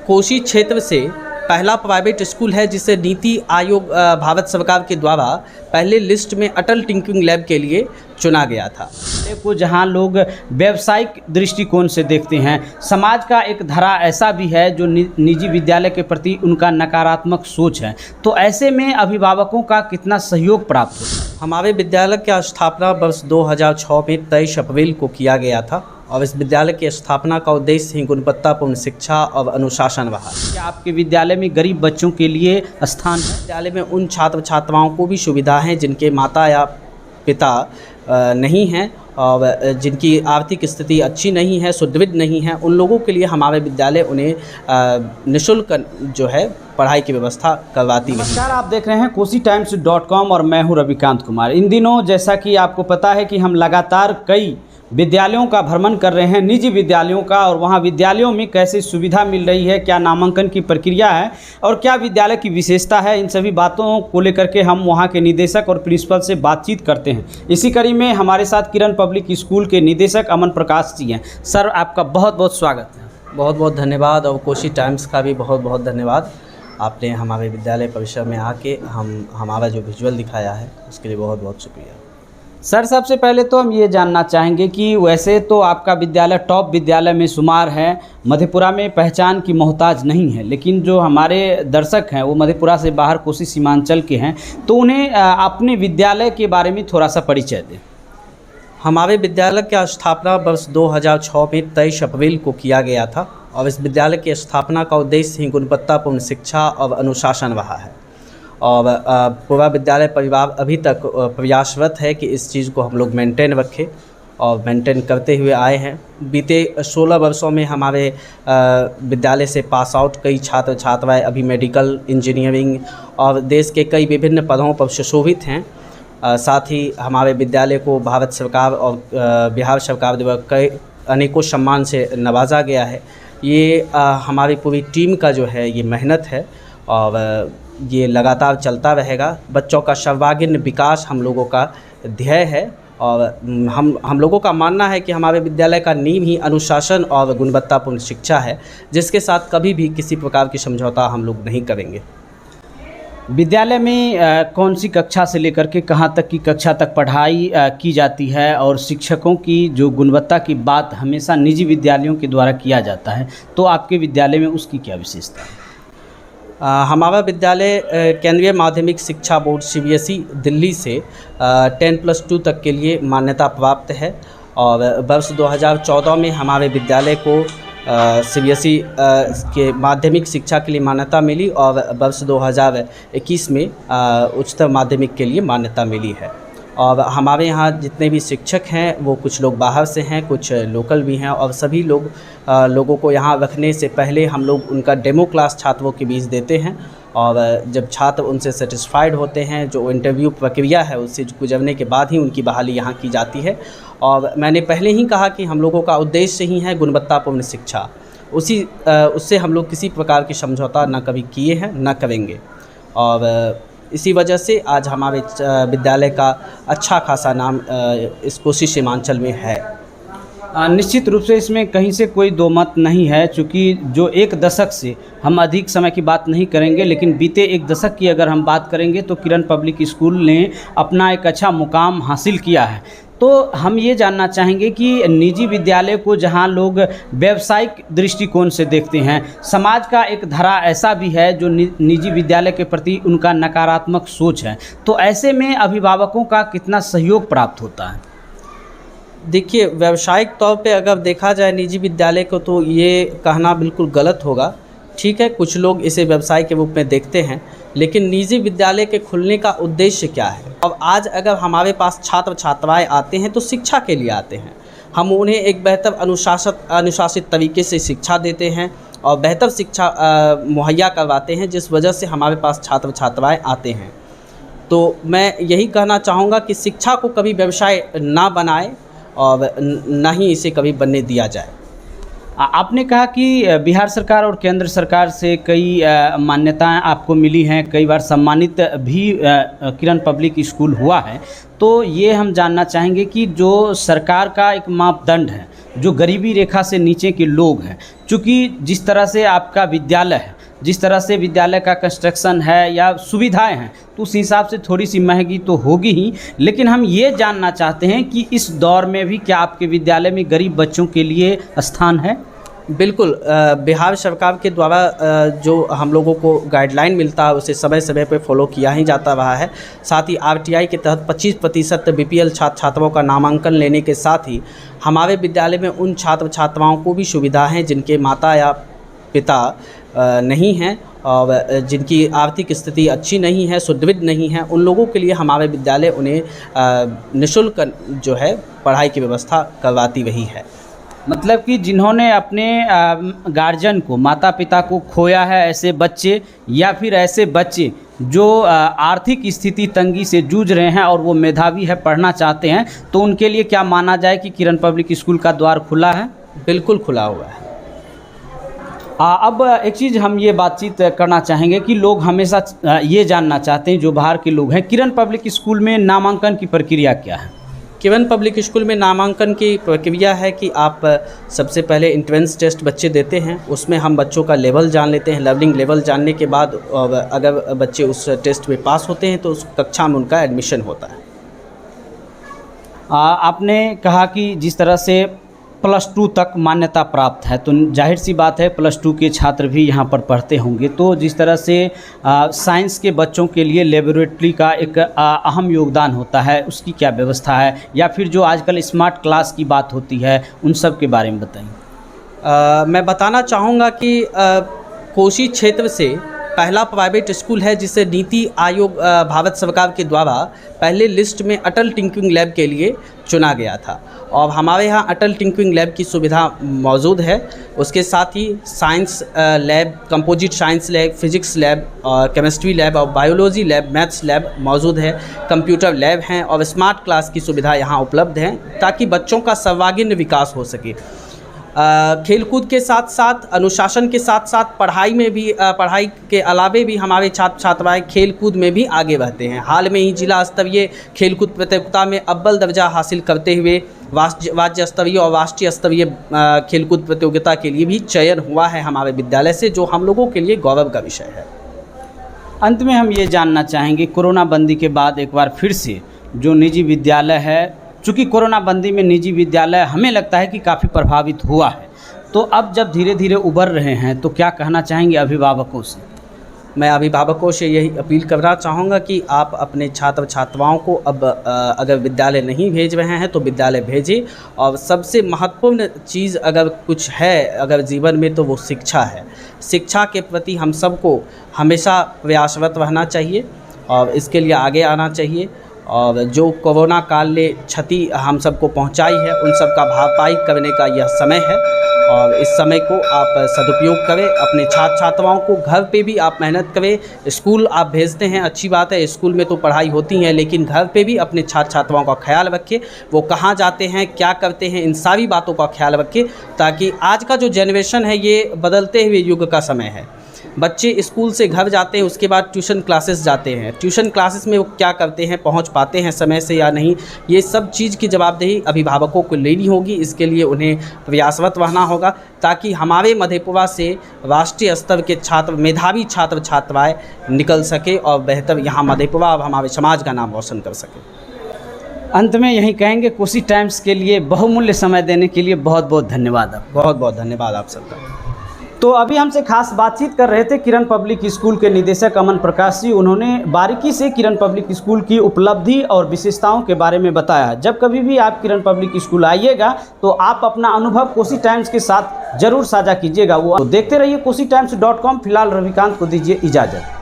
कोसी क्षेत्र से पहला प्राइवेट स्कूल है जिसे नीति आयोग भारत सरकार के द्वारा पहले लिस्ट में अटल टिंकरिंग लैब के लिए चुना गया था। को जहां लोग व्यावसायिक दृष्टिकोण से देखते हैं, समाज का एक धरा ऐसा भी है जो निजी विद्यालय के प्रति उनका नकारात्मक सोच है। तो ऐसे में अभिभावकों का कितना सहयोग प्राप्त होता है? हमारे विद्यालय की स्थापना वर्ष 2006 में 23 अप्रैल को किया गया था और इस विद्यालय की स्थापना का उद्देश्य ही गुणवत्तापूर्ण शिक्षा और अनुशासन रहा। क्या आपके विद्यालय में गरीब बच्चों के लिए स्थान है? विद्यालय में उन छात्र छात्राओं को भी सुविधा है जिनके माता या पिता नहीं हैं और जिनकी आर्थिक स्थिति अच्छी नहीं है, सुदृढ़ नहीं है, उन लोगों के लिए हमारे विद्यालय उन्हें निःशुल्क जो है पढ़ाई की व्यवस्था करवाती है। नमस्कार, आप देख रहे हैं KosiTimes.com और मैं हूं रविकांत कुमार। इन दिनों जैसा कि आपको पता है कि हम लगातार कई विद्यालयों का भ्रमण कर रहे हैं, निजी विद्यालयों का, और वहां विद्यालयों में कैसी सुविधा मिल रही है, क्या नामांकन की प्रक्रिया है और क्या विद्यालय की विशेषता है। इन सभी बातों को लेकर के हम वहां के निदेशक और प्रिंसिपल से बातचीत करते हैं। इसी कड़ी में हमारे साथ किरण पब्लिक स्कूल के निदेशक अमन प्रकाश जी हैं। सर, आपका बहुत बहुत स्वागत है। बहुत बहुत धन्यवाद और कोसी टाइम्स का भी बहुत बहुत धन्यवाद। आपने हमारे विद्यालय परिसर में आके हमारा जो विजुअल दिखाया है उसके लिए बहुत बहुत शुक्रिया। सर, सबसे पहले तो हम ये जानना चाहेंगे कि वैसे तो आपका विद्यालय टॉप विद्यालय में शुमार है, मधेपुरा में पहचान की मोहताज नहीं है, लेकिन जो हमारे दर्शक हैं वो मधेपुरा से बाहर कोसी सीमांचल के हैं, तो उन्हें अपने विद्यालय के बारे में थोड़ा सा परिचय दें। हमारे विद्यालय की स्थापना वर्ष 2006 में 23 अप्रैल को किया गया था और इस विद्यालय की स्थापना का उद्देश्य ही गुणवत्तापूर्ण शिक्षा और अनुशासन रहा है और पूरा विद्यालय परिवार अभी तक प्रयासरत है कि इस चीज़ को हम लोग मेंटेन रखें और मेंटेन करते हुए आए हैं। बीते 16 वर्षों में हमारे विद्यालय से पास आउट कई छात्र छात्राएं अभी मेडिकल, इंजीनियरिंग और देश के कई विभिन्न पदों पर सुशोभित हैं। साथ ही हमारे विद्यालय को भारत सरकार और बिहार सरकार द्वारा कई अनेकों सम्मान से नवाजा गया है। ये हमारी पूरी टीम का जो है ये मेहनत है और ये लगातार चलता रहेगा। बच्चों का सर्वांगीण विकास हम लोगों का ध्येय है और हम लोगों का मानना है कि हमारे विद्यालय का नींव ही अनुशासन और गुणवत्तापूर्ण शिक्षा है, जिसके साथ कभी भी किसी प्रकार की समझौता हम लोग नहीं करेंगे। विद्यालय में कौन सी कक्षा से लेकर के कहाँ तक की कक्षा तक पढ़ाई की जाती है और शिक्षकों की जो गुणवत्ता की बात हमेशा निजी विद्यालयों के द्वारा किया जाता है, तो आपके विद्यालय में उसकी क्या विशेषता है? हमारा विद्यालय केंद्रीय माध्यमिक शिक्षा बोर्ड CBSE दिल्ली से 10+2 तक के लिए मान्यता प्राप्त है और वर्ष 2014 में हमारे विद्यालय को CBSE के माध्यमिक शिक्षा के लिए मान्यता मिली और वर्ष 2021 में उच्चतर माध्यमिक के लिए मान्यता मिली है। और हमारे यहाँ जितने भी शिक्षक हैं वो कुछ लोग बाहर से हैं, कुछ लोकल भी हैं और सभी लोगों को यहाँ रखने से पहले हम लोग उनका डेमो क्लास छात्रों के बीच देते हैं और जब छात्र उनसे सेटिस्फाइड होते हैं, जो इंटरव्यू प्रक्रिया है उससे गुजरने के बाद ही उनकी बहाली यहाँ की जाती है। और मैंने पहले ही कहा कि हम लोगों का उद्देश्य ही है गुणवत्तापूर्ण शिक्षा, उससे हम लोग किसी प्रकार की समझौता न कभी किए हैं न करेंगे और इसी वजह से आज हमारे विद्यालय का अच्छा खासा नाम इस कोसी सीमांचल में है। निश्चित रूप से इसमें कहीं से कोई दो मत नहीं है, चूँकि जो एक दशक से, हम अधिक समय की बात नहीं करेंगे, लेकिन बीते एक दशक की अगर हम बात करेंगे तो किरण पब्लिक स्कूल ने अपना एक अच्छा मुकाम हासिल किया है। तो हम ये जानना चाहेंगे कि निजी विद्यालय को जहां लोग व्यावसायिक दृष्टिकोण से देखते हैं, समाज का एक धरा ऐसा भी है जो निजी विद्यालय के प्रति उनका नकारात्मक सोच है, तो ऐसे में अभिभावकों का कितना सहयोग प्राप्त होता है? देखिए, व्यावसायिक तौर पे अगर देखा जाए निजी विद्यालय को तो ये कहना बिल्कुल गलत होगा। ठीक है, कुछ लोग इसे व्यवसाय के रूप में देखते हैं, लेकिन निजी विद्यालय के खुलने का उद्देश्य क्या है? अब आज अगर हमारे पास छात्र छात्राएं आते हैं तो शिक्षा के लिए आते हैं। हम उन्हें एक बेहतर अनुशासित तरीके से शिक्षा देते हैं और बेहतर शिक्षा मुहैया करवाते हैं, जिस वजह से हमारे पास छात्र छात्राएं आते हैं। तो मैं यही कहना चाहूँगा कि शिक्षा को कभी व्यवसाय ना बनाए और ना ही इसे कभी बनने दिया जाए। आपने कहा कि बिहार सरकार और केंद्र सरकार से कई मान्यताएं आपको मिली हैं, कई बार सम्मानित भी किरण पब्लिक स्कूल हुआ है। तो ये हम जानना चाहेंगे कि जो सरकार का एक मापदंड है, जो गरीबी रेखा से नीचे के लोग हैं। चूँकि जिस तरह से आपका विद्यालय है, जिस तरह से विद्यालय का कंस्ट्रक्शन है या सुविधाएं हैं, तो उस हिसाब से थोड़ी सी महंगी तो होगी ही, लेकिन हम ये जानना चाहते हैं कि इस दौर में भी क्या आपके विद्यालय में गरीब बच्चों के लिए स्थान है? बिल्कुल, बिहार सरकार के द्वारा जो हम लोगों को गाइडलाइन मिलता है उसे समय समय पर फॉलो किया ही जाता रहा है। साथ ही आरटीआई के तहत 25% बीपीएल छात्र छात्राओं का नामांकन लेने के साथ ही हमारे विद्यालय में उन छात्र छात्राओं को भी सुविधा हैं जिनके माता या पिता नहीं हैं और जिनकी आर्थिक स्थिति अच्छी नहीं है, सुदृढ़ नहीं है, उन लोगों के लिए हमारे विद्यालय उन्हें निःशुल्क जो है पढ़ाई की व्यवस्था करवाती रही है। मतलब कि जिन्होंने अपने गार्जियन को, माता पिता को खोया है, ऐसे बच्चे या फिर ऐसे बच्चे जो आर्थिक स्थिति तंगी से जूझ रहे हैं और वो मेधावी है, पढ़ना चाहते हैं, तो उनके लिए क्या माना जाए कि किरण पब्लिक स्कूल का द्वार खुला है? बिल्कुल खुला हुआ है। अब एक चीज़ हम ये बातचीत करना चाहेंगे कि लोग हमेशा ये जानना चाहते हैं, जो बाहर के लोग हैं, किरण पब्लिक स्कूल में नामांकन की प्रक्रिया क्या है? किरण पब्लिक स्कूल में नामांकन की प्रक्रिया है कि आप सबसे पहले एंट्रेंस टेस्ट बच्चे देते हैं, उसमें हम बच्चों का लेवल जान लेते हैं। लर्निंग लेवल जानने के बाद अगर बच्चे उस टेस्ट में पास होते हैं तो उस कक्षा में उनका एडमिशन होता है। आपने कहा कि जिस तरह से +2 तक मान्यता प्राप्त है, तो जाहिर सी बात है +2 के छात्र भी यहाँ पर पढ़ते होंगे। तो जिस तरह से साइंस के बच्चों के लिए लेबोरेटरी का एक अहम योगदान होता है, उसकी क्या व्यवस्था है, या फिर जो आजकल स्मार्ट क्लास की बात होती है, उन सब के बारे में बताइए। मैं बताना चाहूँगा कि कोसी क्षेत्र से पहला प्राइवेट स्कूल है जिसे नीति आयोग भारत सरकार के द्वारा पहले लिस्ट में अटल टिंकरिंग लैब के लिए चुना गया था और हमारे यहाँ अटल टिंकरिंग लैब की सुविधा मौजूद है। उसके साथ ही science lab, composite science lab, physics lab, chemistry lab और बायोलॉजी लैब, मैथ्स लैब मौजूद है। कंप्यूटर लैब हैं और स्मार्ट क्लास की सुविधा यहाँ उपलब्ध है ताकि बच्चों का सर्वांगीण विकास हो सके। खेलकूद के साथ साथ, अनुशासन के साथ साथ पढ़ाई में भी, पढ़ाई के अलावे भी हमारे छात्र छात्राएँ खेलकूद में भी आगे बढ़ते हैं। हाल में ही जिला स्तरीय खेलकूद प्रतियोगिता में अव्वल दर्जा हासिल करते हुए राज्य स्तरीय और राष्ट्रीय स्तरीय खेलकूद प्रतियोगिता के लिए भी चयन हुआ है हमारे विद्यालय से, जो हम लोगों के लिए गौरव का विषय है। अंत में हम ये जानना चाहेंगे, कोरोना बंदी के बाद एक बार फिर से जो निजी विद्यालय है, चूँकि कोरोना बंदी में निजी विद्यालय हमें लगता है कि काफ़ी प्रभावित हुआ है, तो अब जब धीरे धीरे उभर रहे हैं, तो क्या कहना चाहेंगे अभिभावकों से? मैं अभिभावकों से यही अपील करना चाहूँगा कि आप अपने छात्र छात्राओं को अब अगर विद्यालय नहीं भेज रहे हैं तो विद्यालय भेजें। और सबसे महत्वपूर्ण चीज़ अगर कुछ है अगर जीवन में, तो वो शिक्षा है। शिक्षा के प्रति हम सबको हमेशा प्रयासरत रहना चाहिए और इसके लिए आगे आना चाहिए। और जो कोरोना काल ने क्षति हम सबको पहुंचाई है, उन सब का भरपाई करने का यह समय है और इस समय को आप सदुपयोग करें। अपने छात्र छात्राओं को घर पे भी आप मेहनत करें। स्कूल आप भेजते हैं, अच्छी बात है, स्कूल में तो पढ़ाई होती है, लेकिन घर पे भी अपने छात्र छात्राओं का ख्याल रखें। वो कहाँ जाते हैं, क्या करते हैं, इन सारी बातों का ख्याल रखें, ताकि आज का जो जनरेशन है ये बदलते हुए युग का समय है। बच्चे स्कूल से घर जाते हैं, उसके बाद ट्यूशन क्लासेस जाते हैं। ट्यूशन क्लासेस में वो क्या करते हैं, पहुंच पाते हैं समय से या नहीं, ये सब चीज़ की जवाबदेही अभिभावकों को लेनी होगी। इसके लिए उन्हें प्रयासरत रहना होगा ताकि हमारे मधेपुरा से राष्ट्रीय स्तर के छात्र, मेधावी छात्र छात्राएँ निकल सके और बेहतर यहाँ मधेपुरा और हमारे समाज का नाम रोशन कर सके। अंत में यही कहेंगे, कोसी टाइम्स के लिए बहुमूल्य समय देने के लिए बहुत बहुत धन्यवाद। बहुत बहुत धन्यवाद आप सबका। तो अभी हमसे खास बातचीत कर रहे थे किरण पब्लिक स्कूल के निदेशक अमन प्रकाश जी। उन्होंने बारीकी से किरण पब्लिक स्कूल की उपलब्धि और विशेषताओं के बारे में बताया। जब कभी भी आप किरण पब्लिक स्कूल आइएगा तो आप अपना अनुभव कोसी टाइम्स के साथ जरूर साझा कीजिएगा। वो देखते रहिए KosiTimes.com। फिलहाल रविकांत को दीजिए इजाज़त।